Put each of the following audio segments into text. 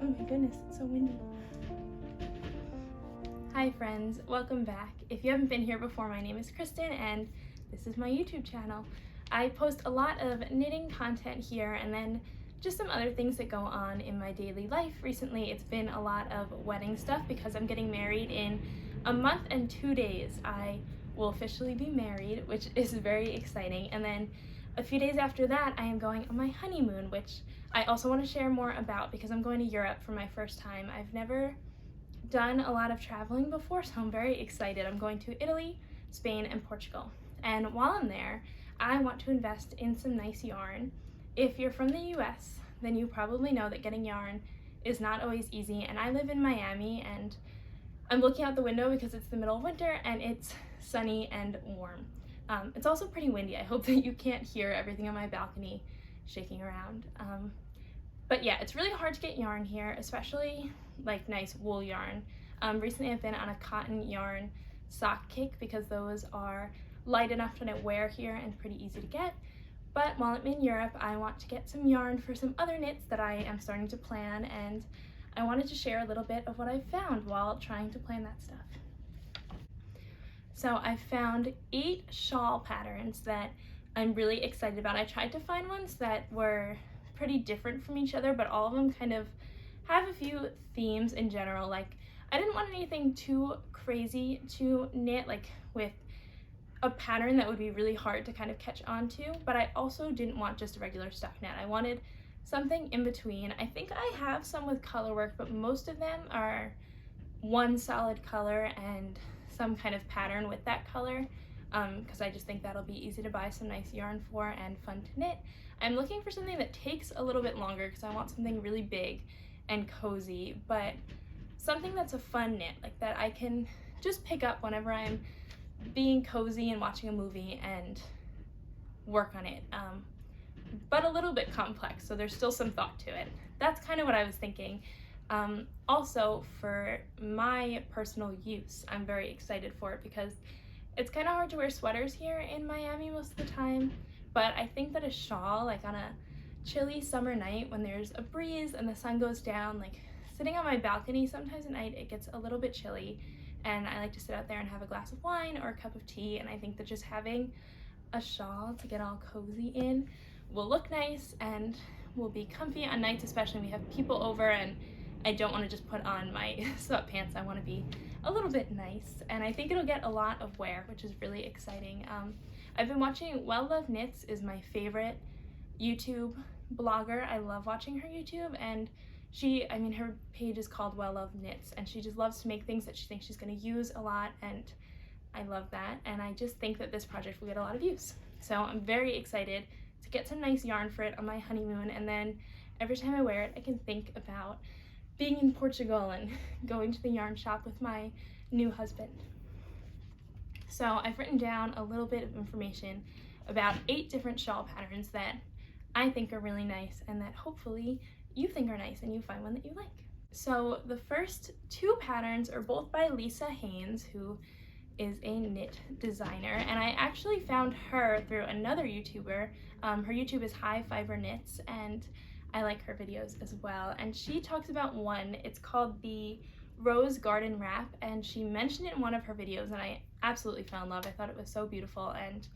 Oh my goodness, it's so windy. Hi friends, welcome back. If you haven't been here before, my name is Kristen and this is my YouTube channel. I post a lot of knitting content here and then just some other things that go on in my daily life. Recently it's been a lot of wedding stuff because I'm getting married in a month and 2 days. I will officially be married, which is very exciting, and then a few days after that I am going on my honeymoon, which I also want to share more about because I'm going to Europe for my first time. I've never done a lot of traveling before, so I'm very excited. I'm going to Italy, Spain, and Portugal. And while I'm there, I want to invest in some nice yarn. If you're from the US, then you probably know that getting yarn is not always easy, and I live in Miami and I'm looking out the window because it's the middle of winter and it's sunny and warm. It's also pretty windy. I hope that you can't hear everything on my balcony shaking around. But yeah, it's really hard to get yarn here, especially like nice wool yarn. Recently I've been on a cotton yarn sock kick because those are light enough to wear here and pretty easy to get. But while I'm in Europe, I want to get some yarn for some other knits that I am starting to plan, and I wanted to share a little bit of what I've found while trying to plan that stuff. So I found 8 shawl patterns that I'm really excited about. I tried to find ones that were pretty different from each other, but all of them kind of have a few themes in general. Like, I didn't want anything too crazy to knit, like with a pattern that would be really hard to kind of catch on to, but I also didn't want just a regular stuck knit. I wanted something in between. I think I have some with color work, but most of them are one solid color and some kind of pattern with that color, because I just think that'll be easy to buy some nice yarn for and fun to knit. I'm looking for something that takes a little bit longer because I want something really big and cozy, but something that's a fun knit, like that I can just pick up whenever I'm being cozy and watching a movie and work on it, but a little bit complex, so there's still some thought to it. That's kind of what I was thinking. Also, for my personal use, I'm very excited for it because it's kind of hard to wear sweaters here in Miami most of the time, but I think that a shawl, like on a chilly summer night when there's a breeze and the sun goes down, like sitting on my balcony sometimes at night it gets a little bit chilly, and I like to sit out there and have a glass of wine or a cup of tea, and I think that just having a shawl to get all cozy in will look nice and will be comfy on nights, especially when we have people over and I don't want to just put on my sweatpants. I want to be a little bit nice, and I think it'll get a lot of wear, which is really exciting. I've been watching Well Love Knits is my favorite YouTube blogger. I love watching her YouTube, and her page is called Well Love Knits, and she just loves to make things that she thinks she's going to use a lot, and I love that, and I just think that this project will get a lot of use. So I'm very excited to get some nice yarn for it on my honeymoon, and then every time I wear it I can think about being in Portugal and going to the yarn shop with my new husband. So I've written down a little bit of information about 8 different shawl patterns that I think are really nice and that hopefully you think are nice and you find one that you like. So the first 2 patterns are both by Lisa Haynes, who is a knit designer, and I actually found her through another YouTuber. Her YouTube is High Fiber Knits, and I like her videos as well, and she talks about one. It's called the Rose Garden Wrap, and she mentioned it in one of her videos and I absolutely fell in love. I thought it was so beautiful, and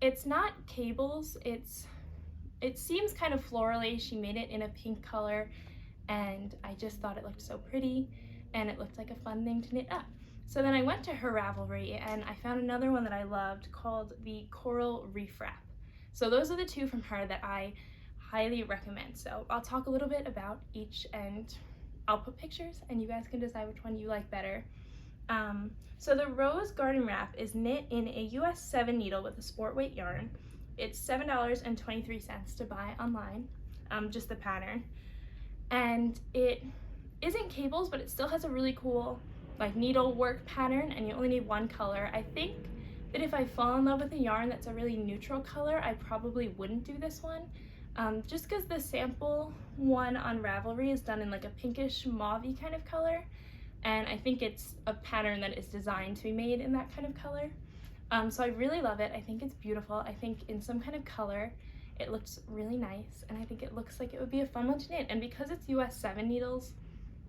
it's not cables, it seems kind of florally. She made it in a pink color and I just thought it looked so pretty and it looked like a fun thing to knit up. So then I went to her Ravelry and I found another one that I loved called the Coral Reef Wrap. So those are the 2 from her that I highly recommend. So I'll talk a little bit about each and I'll put pictures and you guys can decide which one you like better. So the Rose Garden Wrap is knit in a US 7 needle with a sport weight yarn. It's $7.23 to buy online, just the pattern. And it isn't cables, but it still has a really cool like needlework pattern, and you only need 1 color. I think that if I fall in love with a yarn that's a really neutral color, I probably wouldn't do this one. Just because the sample one on Ravelry is done in like a pinkish mauve-y kind of color, and I think it's a pattern that is designed to be made in that kind of color. So I really love it. I think it's beautiful. I think in some kind of color It looks really nice, and I think it looks like it would be a fun one to knit. And because it's US 7 needles,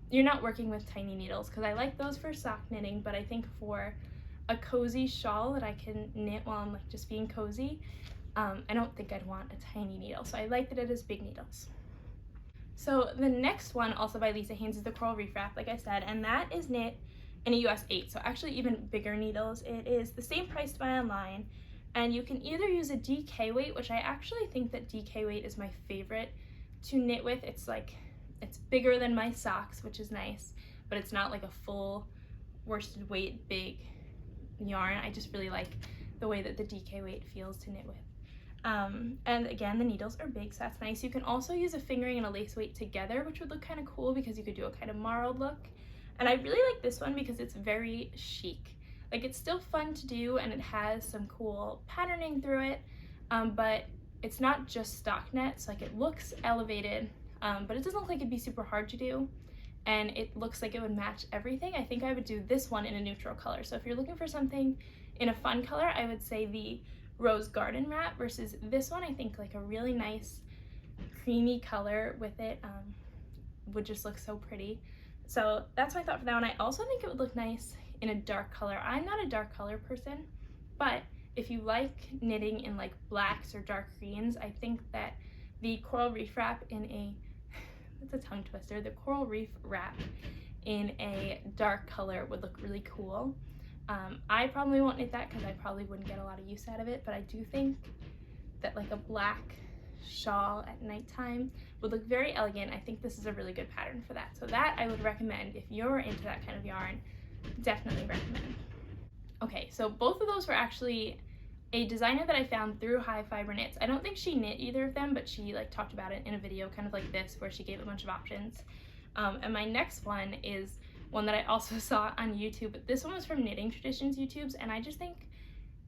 you're not working with tiny needles, because I like those for sock knitting, but I think for a cozy shawl that I can knit while I'm like just being cozy, I don't think I'd want a tiny needle, so I like that it is big needles. So the next one, also by Lisa Haynes, is the Coral Reef Wrap, like I said, and that is knit in a US 8, so actually even bigger needles. It is the same price to buy online, and you can either use a DK weight, which I actually think that DK weight is my favorite to knit with. It's like, it's bigger than my socks, which is nice, but it's not like a full worsted weight big yarn. I just really like the way that the DK weight feels to knit with. And again, the needles are big, so that's nice. You can also use a fingering and a lace weight together, which would look kind of cool because you could do a kind of marled look. And I really like this one because it's very chic. Like, it's still fun to do and it has some cool patterning through it, but it's not just stock nets. Like, it looks elevated, but it doesn't look like it'd be super hard to do. And it looks like it would match everything. I think I would do this one in a neutral color. So if you're looking for something in a fun color, I would say the Rose Garden Wrap versus this one. I think like a really nice creamy color with it would just look so pretty. So that's my thought for that one. I also think it would look nice in a dark color. I'm not a dark color person, but if you like knitting in like blacks or dark greens, I think that the Coral Reef Wrap in a, that's a tongue twister, the Coral Reef Wrap in a dark color would look really cool. I probably won't knit that because I probably wouldn't get a lot of use out of it, but I do think that like a black shawl at nighttime would look very elegant. I think this is a really good pattern for that. So that I would recommend if you're into that kind of yarn, definitely recommend. Okay, so both of those were actually a designer that I found through High Fiber Knits. I don't think she knit either of them, but she like talked about it in a video kind of like this where she gave a bunch of options. And my next one is one that I also saw on YouTube, but this one was from Knitting Traditions YouTubes, and I just think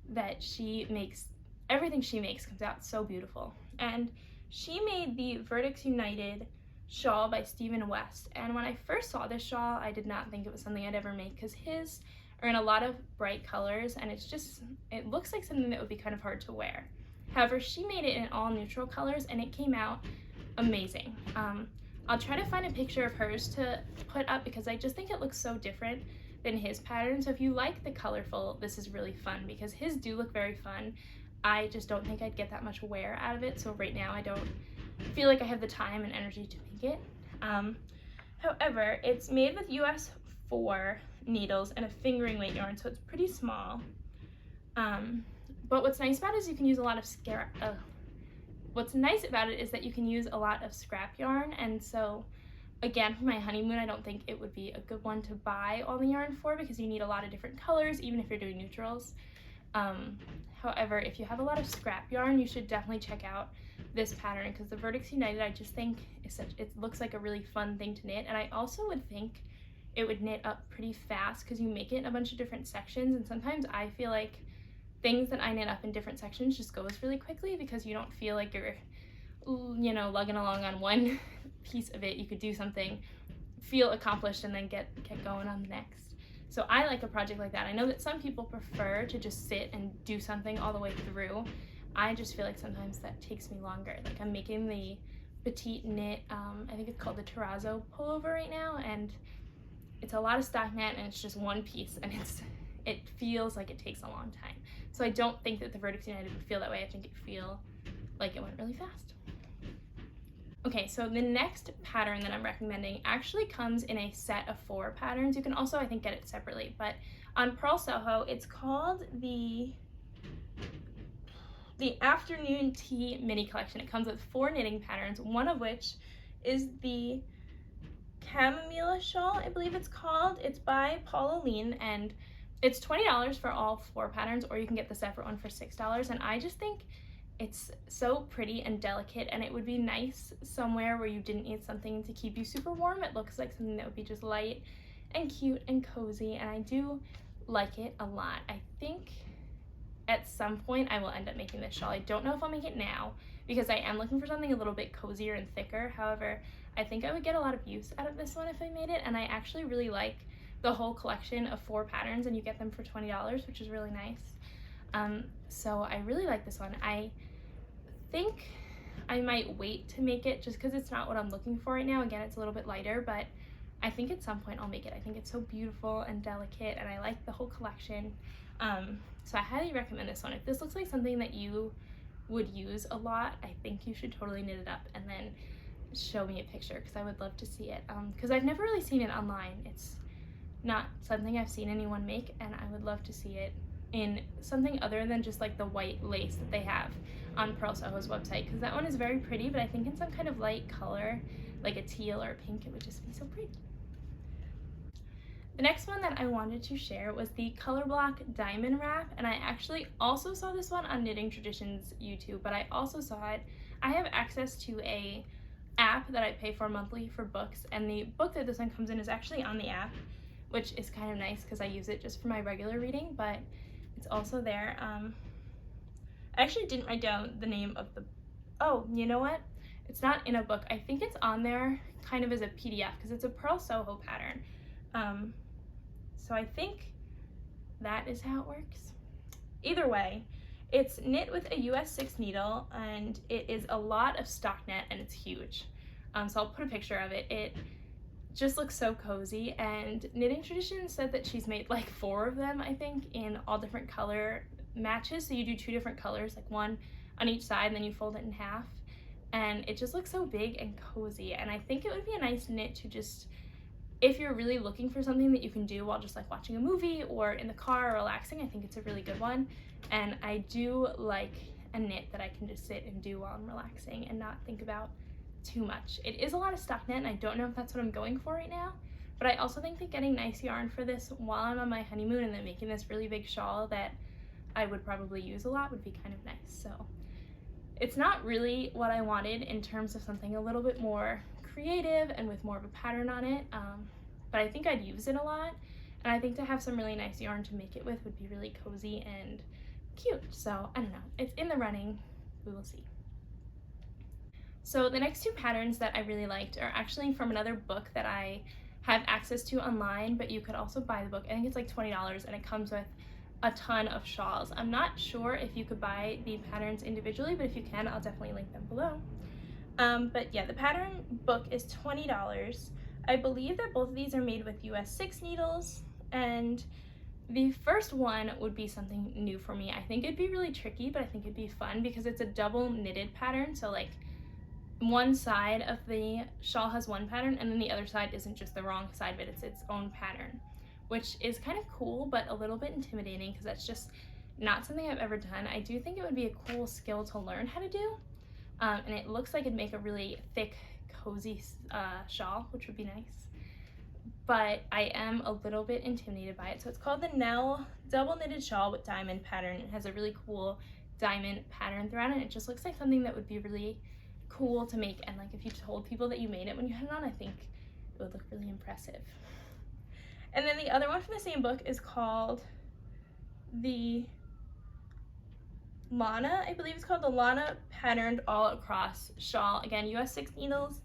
that she makes, everything she makes comes out so beautiful. And she made the Verdicts United shawl by Stephen West, and when I first saw this shawl, I did not think it was something I'd ever make because his are in a lot of bright colors, and it's just, it looks like something that would be kind of hard to wear. However, she made it in all neutral colors, and it came out amazing. I'll try to find a picture of hers to put up because I just think it looks so different than his pattern. So if you like the colorful, this is really fun because his do look very fun. I just don't think I'd get that much wear out of it. So right now I don't feel like I have the time and energy to make it. However, it's made with US 4 needles and a fingering weight yarn, so it's pretty small. But what's nice about it is you can use a lot of What's nice about it is that you can use a lot of scrap yarn, and so again, for my honeymoon, I don't think it would be a good one to buy all the yarn for because you need a lot of different colors, even if you're doing neutrals. However, if you have a lot of scrap yarn, you should definitely check out this pattern because the Verdicts United, I just think is it looks like a really fun thing to knit, and I also would think it would knit up pretty fast because you make it in a bunch of different sections, and sometimes I feel like things that I knit up in different sections just goes really quickly because you don't feel like you're, you know, lugging along on one piece of it. You could do something, feel accomplished, and then get going on the next. So I like a project like that. I know that some people prefer to just sit and do something all the way through. I just feel like sometimes that takes me longer. Like I'm making the petite knit, I think it's called the terrazzo pullover right now, and it's a lot of stockinette and it's just one piece, and it feels like it takes a long time. So I don't think that the Verdicts United would feel that way. I think it'd feel like it went really fast. Okay, so the next pattern that I'm recommending actually comes in a set of 4 patterns. You can also, I think, get it separately, but on Pearl Soho, it's called the Afternoon Tea Mini Collection. It comes with 4 knitting patterns, one of which is the Chamomile Shawl, I believe it's called. It's by Paula Lean, and it's $20 for all 4 patterns, or you can get the separate one for $6, and I just think it's so pretty and delicate, and it would be nice somewhere where you didn't need something to keep you super warm. It looks like something that would be just light and cute and cozy, and I do like it a lot. I think at some point I will end up making this shawl. I don't know if I'll make it now because I am looking for something a little bit cozier and thicker. However, I think I would get a lot of use out of this one if I made it, and I actually really like the whole collection of 4 patterns, and you get them for $20, which is really nice. So I really like this one. I think I might wait to make it just because it's not what I'm looking for right now. Again, it's a little bit lighter, but I think at some point I'll make it. I think it's so beautiful and delicate, and I like the whole collection. So I highly recommend this one. If this looks like something that you would use a lot, I think you should totally knit it up and then show me a picture, because I would love to see it, because I've never really seen it online. It's not something I've seen anyone make, and I would love to see it in something other than just like the white lace that they have on Pearl Soho's website, because that one is very pretty, but I think in some kind of light color, like a teal or a pink, it would just be so pretty. The next one that I wanted to share was the Color Block Diamond Wrap, and I actually also saw this one on Knitting Traditions YouTube, but I also saw it. I have access to a app that I pay for monthly for books, and the book that this one comes in is actually on the app, which is kind of nice because I use it just for my regular reading, but it's also there. I actually didn't write down the name of the, oh, you know what? It's not in a book. I think it's on there kind of as a PDF because it's a Pearl Soho pattern. So I think that is how it works. Either way, it's knit with a US 6 needle, and it is a lot of stockinette, and it's huge. So I'll put a picture of it. It just looks so cozy, and Knitting Tradition said that she's made like 4 of them, I think, in all different color matches. So you do 2 different colors, like one on each side, and then you fold it in half. And it just looks so big and cozy, and I think it would be a nice knit to just, if you're really looking for something that you can do while just like watching a movie or in the car or relaxing, I think it's a really good one. And I do like a knit that I can just sit and do while I'm relaxing and not think about too much. It is a lot of stockinette, and I don't know if that's what I'm going for right now, but I also think that getting nice yarn for this while I'm on my honeymoon and then making this really big shawl that I would probably use a lot would be kind of nice. So it's not really what I wanted in terms of something a little bit more creative and with more of a pattern on it, but I think I'd use it a lot, and I think to have some really nice yarn to make it with would be really cozy and cute. So I don't know, it's in the running, we will see. So the next 2 patterns that I really liked are actually from another book that I have access to online, but you could also buy the book. I think it's like $20, and it comes with a ton of shawls. I'm not sure if you could buy the patterns individually, but if you can, I'll definitely link them below. But yeah, the pattern book is $20. I believe that both of these are made with US 6 needles, and the first one would be something new for me. I think it'd be really tricky, but I think it'd be fun because it's a double knitted pattern. So like one side of the shawl has one pattern, and then the other side isn't just the wrong side, but it's its own pattern, which is kind of cool, but a little bit intimidating because that's just not something I've ever done. I do think it would be a cool skill to learn how to do. And it looks like it'd make a really thick, cozy shawl, which would be nice. But I am a little bit intimidated by it. So it's called the Nell Double Knitted Shawl with Diamond Pattern. It has a really cool diamond pattern throughout it. It just looks like something that would be really cool to make. And like if you told people that you made it when you had it on, I think it would look really impressive. And then the other one from the same book is called the Lana, I believe it's called the Lana Patterned All Across Shawl. Again, US 6 needles,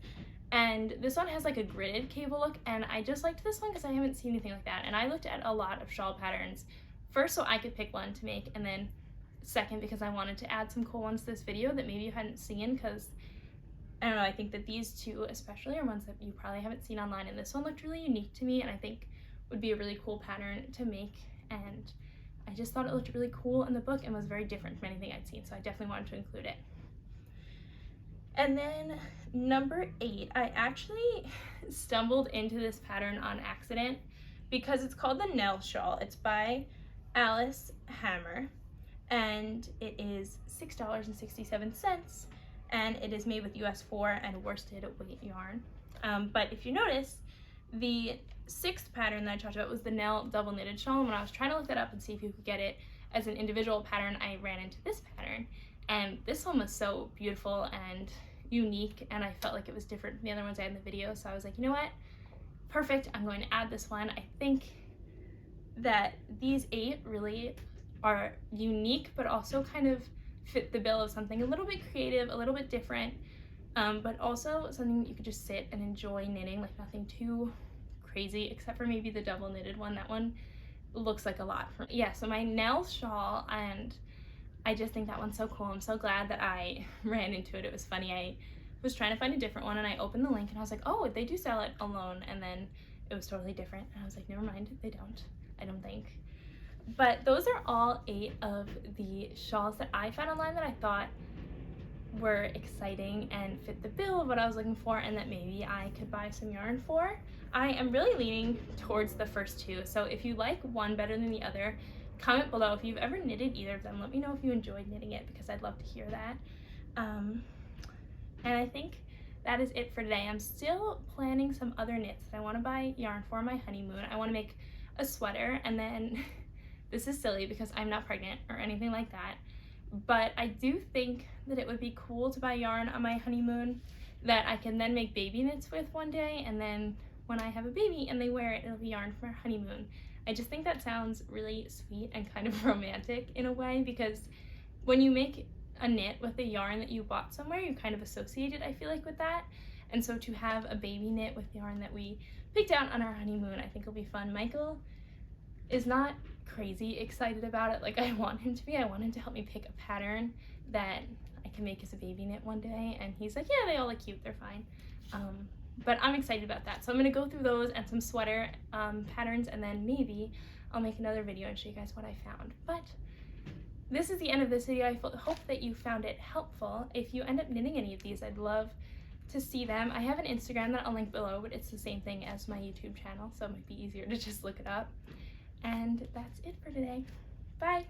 and this one has like a gridded cable look, and I just liked this one because I haven't seen anything like that. And I looked at a lot of shawl patterns, first so I could pick one to make, and then second because I wanted to add some cool ones to this video that maybe you hadn't seen, because I don't know, I think that these 2 especially are ones that you probably haven't seen online, and this one looked really unique to me and I think would be a really cool pattern to make, and I just thought it looked really cool in the book and was very different from anything I'd seen, so I definitely wanted to include it. And then number 8, I actually stumbled into this pattern on accident because it's called the Nell Shawl. It's by Alice Hammer, and it is $6.67, and it is made with US 4 and worsted weight yarn. But if you notice, the 6th pattern that I talked about was the Nell Double Knitted Shawl, and when I was trying to look that up and see if you could get it as an individual pattern, I ran into this pattern, and this one was so beautiful and unique, and I felt like it was different from the other ones I had in the video, so I was like, you know what, perfect, I'm going to add this one. I think that these 8 really are unique, but also kind of fit the bill of something a little bit creative, a little bit different, but also something you could just sit and enjoy knitting, like nothing too crazy, except for maybe the double knitted one. That one looks like a lot for me. Yeah, so my Nell shawl, and I just think that one's so cool. I'm so glad that I ran into it. It was funny. I was trying to find a different one and I opened the link and I was like, oh, they do sell it alone. And then it was totally different. And I was like, never mind, they don't, I don't think. But those are all 8 of the shawls that I found online that I thought were exciting and fit the bill of what I was looking for and that maybe I could buy some yarn for. I am really leaning towards the first 2. So if you like one better than the other, comment below if you've ever knitted either of them. Let me know if you enjoyed knitting it because I'd love to hear that. And I think that is it for today. I'm still planning some other knits that I want to buy yarn for my honeymoon. I want to make a sweater, and then this is silly because I'm not pregnant or anything like that, but I do think that it would be cool to buy yarn on my honeymoon that I can then make baby knits with one day, and then when I have a baby and they wear it, it'll be yarn for our honeymoon. I just think that sounds really sweet and kind of romantic in a way, because when you make a knit with a yarn that you bought somewhere, you kind of associate it, I feel like, with that. And so to have a baby knit with yarn that we picked out on our honeymoon, I think will be fun. Michael is not crazy excited about it like I want him to be. I want him to help me pick a pattern that I can make as a baby knit one day, and he's like, yeah, they all look cute, they're fine. But I'm excited about that. So I'm gonna go through those and some sweater patterns, and then maybe I'll make another video and show you guys what I found. But this is the end of this video. I hope that you found it helpful. If you end up knitting any of these, I'd love to see them. I have an Instagram that I'll link below, but it's the same thing as my YouTube channel, so it might be easier to just look it up. And that's it for today. Bye!